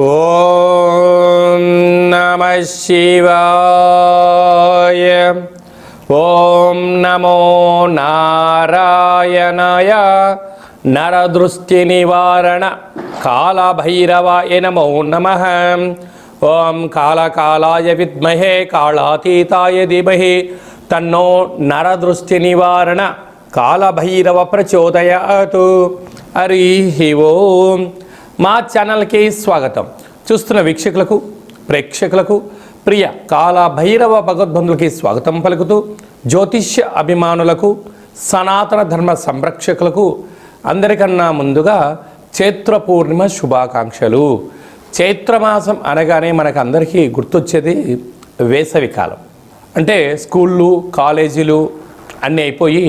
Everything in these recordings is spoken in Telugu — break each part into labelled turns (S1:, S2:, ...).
S1: ఓం నమః శివాయ. ఓం నమో నారాయణాయ. నరదృష్టి నివారణ కాళభైరవాయ నమో నమః. ఓం కాళకాలాయ విద్మహే కాళాతీతాయ ధీమహి తన్నో నరదృష్టి నివారణ కాళభైరవ ప్రచోదయాతు. హరి ఓం. మా ఛానల్కి స్వాగతం. చూస్తున్న వీక్షకులకు, ప్రేక్షకులకు, ప్రియ కాళభైరవ భగవద్బంధులకి స్వాగతం పలుకుతూ, జ్యోతిష్య అభిమానులకు, సనాతన ధర్మ సంరక్షకులకు అందరికన్నా ముందుగా చైత్ర పూర్ణిమ శుభాకాంక్షలు. చైత్రమాసం అనగానే మనకు అందరికీ గుర్తొచ్చేది వేసవి కాలం. అంటే స్కూళ్ళు, కాలేజీలు అన్నీ అయిపోయి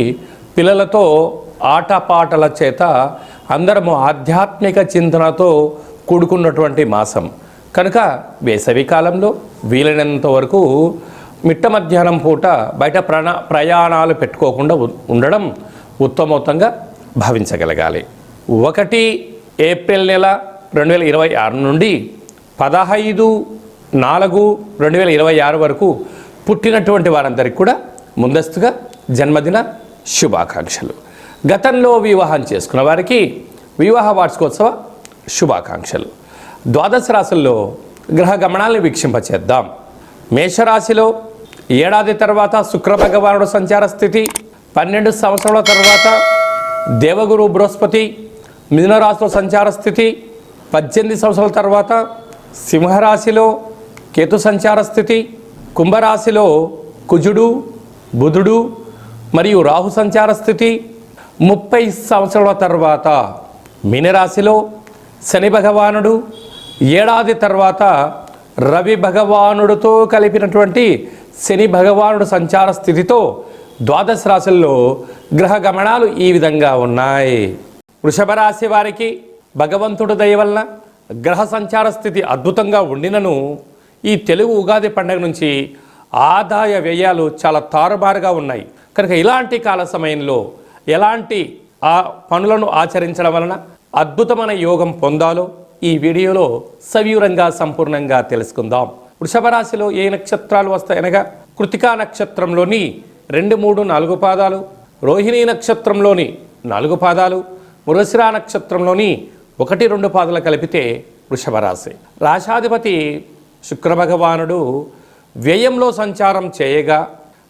S1: పిల్లలతో ఆటపాటల చేత అందరము ఆధ్యాత్మిక చింతనతో కూడుకున్నటువంటి మాసం కనుక వేసవి కాలంలో వీలైనంత వరకు మిట్ట మధ్యాహ్నం పూట బయట ప్రయాణాలు పెట్టుకోకుండా ఉండడం ఉత్తమోత్తంగా భావించగలగాలి. 1 ఏప్రిల్ నెల 2026 నుండి 15/4/2026 వరకు పుట్టినటువంటి వారందరికీ కూడా ముందస్తుగా జన్మదిన శుభాకాంక్షలు. గతంలో వివాహం చేసుకున్న వారికి వివాహ వార్షికోత్సవ శుభాకాంక్షలు. ద్వాదశ రాశుల్లో గ్రహ గమనాలను వీక్షింపచేద్దాం. మేషరాశిలో ఏడాది తర్వాత శుక్ర భగవానుడు సంచార స్థితి, 12 సంవత్సరాల తర్వాత దేవగురు బృహస్పతి మిథునరాశిలో సంచార స్థితి, 18 సంవత్సరాల తర్వాత సింహరాశిలో కేతు సంచార స్థితి, కుంభరాశిలో కుజుడు, బుధుడు మరియు రాహు సంచార స్థితి, 30 సంవత్సరాల తర్వాత మీనరాశిలో శని భగవానుడు, ఏడాది తర్వాత రవి భగవానుడితో కలిపినటువంటి శని భగవానుడు సంచార స్థితితో ద్వాదశ రాశుల్లో గ్రహ గమనాలు ఈ విధంగా ఉన్నాయి. వృషభ రాశి వారికి భగవంతుడి దయ వలన గ్రహ సంచార స్థితి అద్భుతంగా ఉండినను ఈ తెలుగు ఉగాది పండుగ నుంచి ఆదాయ వ్యయాలు చాలా తారుమారుగా ఉన్నాయి. కనుక ఇలాంటి కాల సమయంలో ఎలాంటి పనులను ఆచరించడం వలన అద్భుతమైన యోగం పొందాలో ఈ వీడియోలో సవివరంగా సంపూర్ణంగా తెలుసుకుందాం. వృషభ రాశిలో ఏ నక్షత్రాలు వస్తాయనగా కృతికా నక్షత్రంలోని 2, 3, 4 పాదాలు, రోహిణీ నక్షత్రంలోని 4 పాదాలు, మృగశిర నక్షత్రంలోని 1, 2 పాదాలు కలిపితే వృషభ రాశి. రాశాధిపతి శుక్ర భగవానుడు వ్యయంలో సంచారం చేయగా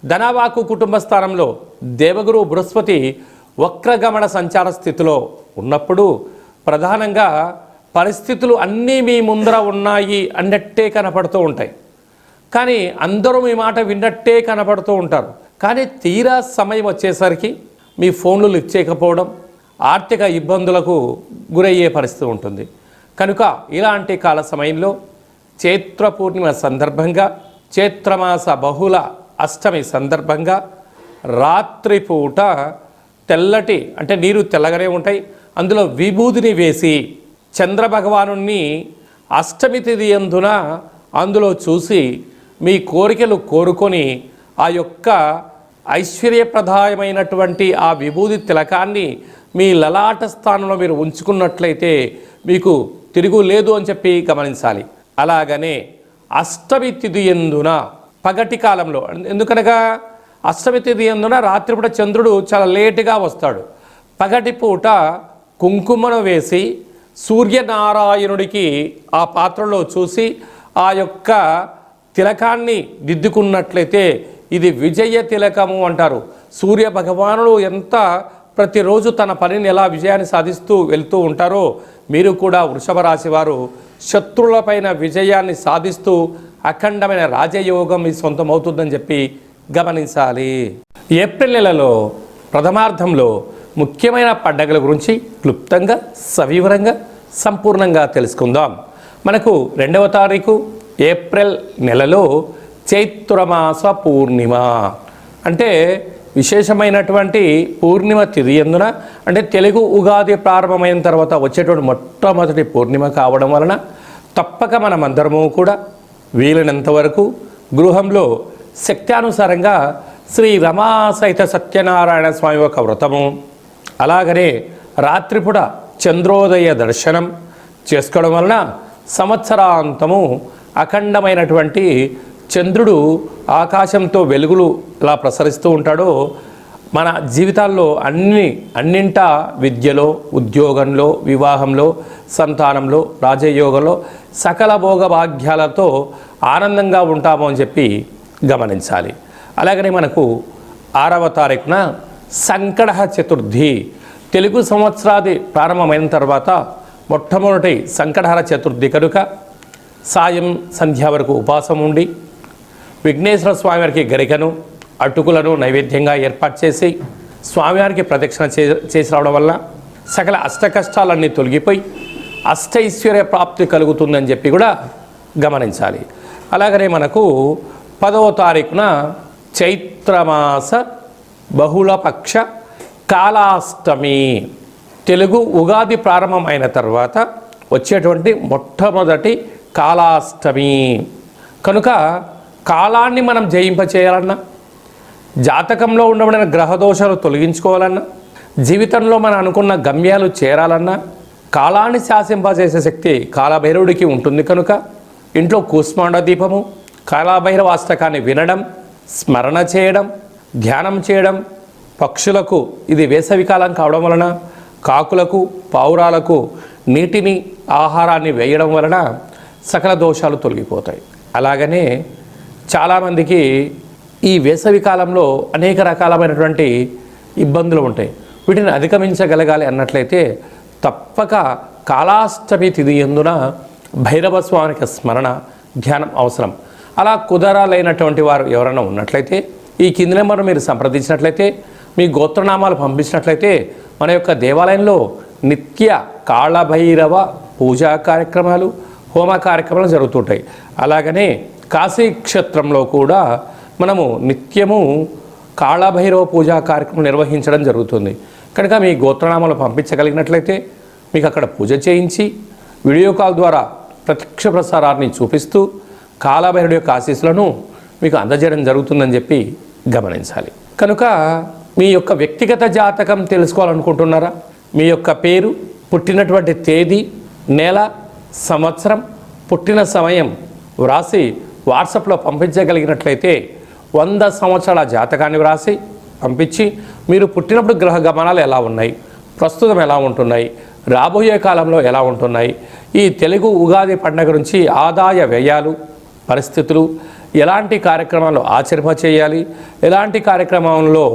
S1: ధనవాకు కుటుంబ స్థానంలో దేవగురు బృహస్పతి వక్రగమన సంచార స్థితిలో ఉన్నప్పుడు ప్రధానంగా పరిస్థితులు అన్నీ మీ ముందర ఉన్నాయి అన్నట్టే కనపడుతూ ఉంటాయి. కానీ అందరూ మీ మాట విన్నట్టే కనపడుతూ ఉంటారు. కానీ తీరా సమయం వచ్చేసరికి మీ ఫోన్లు లిఫ్ట్ చేయకపోవడం, ఆర్థిక ఇబ్బందులకు గురయ్యే పరిస్థితి ఉంటుంది. కనుక ఇలాంటి కాల సమయంలో చైత్ర పూర్ణిమ సందర్భంగా, చైత్రమాస బహుళ అష్టమి సందర్భంగా రాత్రిపూట తెల్లటి అంటే నీరు తెల్లగానే ఉంటాయి, అందులో విభూతిని వేసి చంద్రభగవాను అష్టమి తిథి యందున అందులో చూసి మీ కోరికలు కోరుకొని ఆ యొక్క ఐశ్వర్యప్రదాయమైనటువంటి ఆ విభూతి తిలకాన్ని మీ లలాట స్థానంలో మీరు ఉంచుకున్నట్లయితే మీకు తిరుగు లేదు అని చెప్పి గమనించాలి. అలాగనే అష్టమి తిథి యందున పగటి కాలంలో, ఎందుకనగా అష్టమి తిథి యందున రాత్రిపూట చంద్రుడు చాలా లేటుగా వస్తాడు. పగటి పూట కుంకుమను వేసి సూర్యనారాయణుడికి ఆ పాత్రలో చూసి ఆ యొక్క తిలకాన్ని దిద్దుకున్నట్లయితే ఇది విజయ తిలకము అంటారు. సూర్య భగవానుడు ఎంత ప్రతిరోజు తన పనిని ఎలా విజయాన్ని సాధిస్తూ వెళ్తూ ఉంటారో మీరు కూడా వృషభ రాశి వారు శత్రువులపైన విజయాన్ని సాధిస్తూ అఖండమైన రాజయోగం మీ సొంతమవుతుందని చెప్పి గమనించాలి. ఏప్రిల్ నెలలో ప్రథమార్థంలో ముఖ్యమైన పండుగల గురించి క్లుప్తంగా, సవివరంగా, సంపూర్ణంగా తెలుసుకుందాం. మనకు 2వ తారీఖు ఏప్రిల్ నెలలో చైత్రమాస పూర్ణిమ అంటే విశేషమైనటువంటి పూర్ణిమ తిథి యందున, అంటే తెలుగు ఉగాది ప్రారంభమైన తర్వాత వచ్చేటువంటి మొట్టమొదటి పూర్ణిమ కావడం వలన తప్పక మనమందరము కూడా వీలైనంత వరకు గృహంలో శక్త్యానుసారంగా శ్రీ రమా సహిత సత్యనారాయణ స్వామి యొక్క వ్రతము, అలాగనే రాత్రిపూట చంద్రోదయ దర్శనం చేసుకోవడం వలన సంవత్సరాంతము అఖండమైనటువంటి చంద్రుడు ఆకాశంతో వెలుగులులా ప్రసరిస్తూ ఉంటాడో మన జీవితాల్లో అన్నింటా విద్యలో, ఉద్యోగంలో, వివాహంలో, సంతానంలో, రాజయోగంలో సకల భోగ భాగ్యాలతో ఆనందంగా ఉంటాము అని చెప్పి గమనించాలి. అలాగనే మనకు 6వ తారీఖున సంకట చతుర్థి, తెలుగు సంవత్సరాది ప్రారంభమైన తర్వాత మొట్టమొదటి సంకటహర చతుర్థి కనుక సాయం సంధ్య వరకు ఉపవాసం ఉండి విఘ్నేశ్వర స్వామివారికి గరికను, అటుకులను నైవేద్యంగా ఏర్పాటు చేసి స్వామివారికి ప్రదక్షిణ చేసి రావడం వల్ల సకల అష్ట కష్టాలన్నీ తొలగిపోయి అష్టైశ్వర్య ప్రాప్తి కలుగుతుందని చెప్పి కూడా గమనించాలి. అలాగనే మనకు 10వ తారీఖున చైత్రమాస బహుళపక్ష కాళాష్టమి, తెలుగు ఉగాది ప్రారంభం అయిన తర్వాత వచ్చేటువంటి మొట్టమొదటి కాళాష్టమి కనుక కాలాన్ని మనం జయింపచేయాలన్నా, జాతకంలో ఉండబడిన గ్రహదోషాలు తొలగించుకోవాలన్నా, జీవితంలో మనం అనుకున్న గమ్యాలు చేరాలన్నా కాలాన్ని శాసింపజేసే శక్తి కాలభైరవుడికి ఉంటుంది కనుక ఇంట్లో కూష్మాండ దీపము, కాలభైరవ అష్టకాన్ని వినడం, స్మరణ చేయడం, ధ్యానం చేయడం, పక్షులకు ఇది వేసవికాలం కావడం వలన కాకులకు, పావురాలకు నీటిని, ఆహారాన్ని వేయడం వలన సకల దోషాలు తొలగిపోతాయి. అలాగనే చాలామందికి ఈ వేసవి కాలంలో అనేక రకాలమైనటువంటి ఇబ్బందులు ఉంటాయి. వీటిని అధిగమించగలగాలి అన్నట్లయితే తప్పక కాళాష్టమి తిథి యందున భైరవ స్వామికి స్మరణ, ధ్యానం అవసరం. అలా కుదరాలైనటువంటి వారు ఎవరైనా ఉన్నట్లయితే ఈ కింది నెంబర్ మీరు సంప్రదించినట్లయితే, మీ గోత్రనామాలు పంపించినట్లయితే మన యొక్క దేవాలయంలో నిత్య కాళభైరవ పూజా కార్యక్రమాలు, హోమ కార్యక్రమాలు జరుగుతుంటాయి. అలాగనే కాశీ క్షేత్రంలో కూడా మనము నిత్యము కాళభైరవ పూజా కార్యక్రమం నిర్వహించడం జరుగుతుంది. కనుక మీ గోత్రనామాలు పంపించగలిగినట్లయితే మీకు అక్కడ పూజ చేయించి వీడియో కాల్ ద్వారా ప్రత్యక్ష ప్రసారాన్ని చూపిస్తూ కాళభైరవుడి యొక్క ఆశీస్సులను మీకు అందజేయడం జరుగుతుందని చెప్పి గమనించాలి. కనుక మీ యొక్క వ్యక్తిగత జాతకం తెలుసుకోవాలనుకుంటున్నారా? మీ యొక్క పేరు, పుట్టినటువంటి తేదీ, నెల, సంవత్సరం, పుట్టిన సమయం వ్రాసి వాట్సాప్లో పంపించగలిగినట్లయితే 100 సంవత్సరాల జాతకాన్ని వ్రాసి పంపించి మీరు పుట్టినప్పుడు గ్రహ గమనాలు ఎలా ఉన్నాయి, ప్రస్తుతం ఎలా ఉంటున్నాయి, రాబోయే కాలంలో ఎలా ఉంటున్నాయి, ఈ తెలుగు ఉగాది పండుగ నుంచి ఆదాయ వ్యయాలు, పరిస్థితులు, ఎలాంటి కార్యక్రమాలు ఆచరింపచేయాలి, ఎలాంటి కార్యక్రమంలో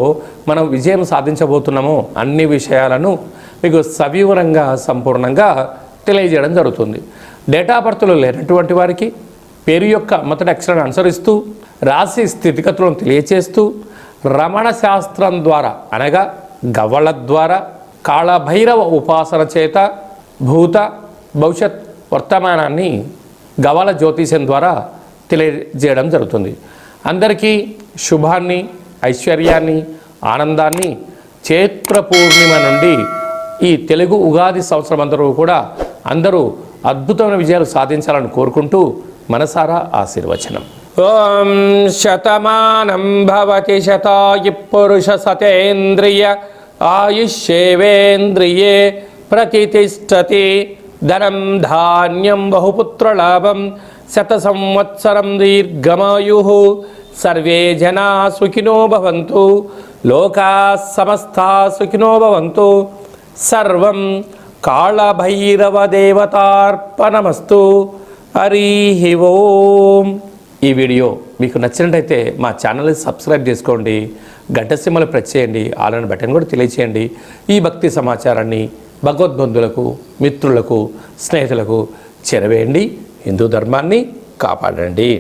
S1: మనం విజయం సాధించబోతున్నామో అన్ని విషయాలను మీకు సవివరంగా సంపూర్ణంగా తెలియజేయడం జరుగుతుంది. డేటా బర్త్లు లేనటువంటి వారికి పేరు యొక్క మొదటి అక్షరాన్ని అనుసరిస్తూ రాశి స్థితిగతులను తెలియచేస్తూ రమణ శాస్త్రం ద్వారా అనగా గవ్వల ద్వారా కాళభైరవ ఉపాసన చేత భూత భవిష్యత్ వర్తమానాన్ని గవ్వల జ్యోతిష్యం ద్వారా తెలియజేయడం జరుగుతుంది. అందరికీ శుభాన్ని, ఐశ్వర్యాన్ని, ఆనందాన్ని చైత్ర పూర్ణిమ నుండి ఈ తెలుగు ఉగాది సంవత్సరం అందరూ అద్భుతమైన విజయాలు సాధించాలని కోరుకుంటూ మనసారా ఆశీర్వచనం. ఓం శతమానం భవతి శతాయు పురుష సతేంద్రియ ఆయుష్యేవేంద్రియే ప్రతిష్టతి ధనం ధాన్యం బహుపుత్రలాభం శత సంవత్సరం దీర్ఘమాయు సర్వే జనా సుఖినో భవంతు లోకా సమస్తా సుఖినో భవంతు సర్వం కాళభైరవ దేవతార్పణమస్తు. హరి ఓం. ఈ వీడియో మీకు నచ్చినట్టయితే మా ఛానల్ని సబ్స్క్రైబ్ చేసుకోండి, గంట సింబల్ ప్రెస్ చేయండి, ఆల్ బటన్ కూడా తెలియచేయండి. ఈ భక్తి సమాచారాన్ని భగవద్బంధులకు, మిత్రులకు, స్నేహితులకు చేరవేయండి. హిందూ ధర్మాన్ని కాపాడండి.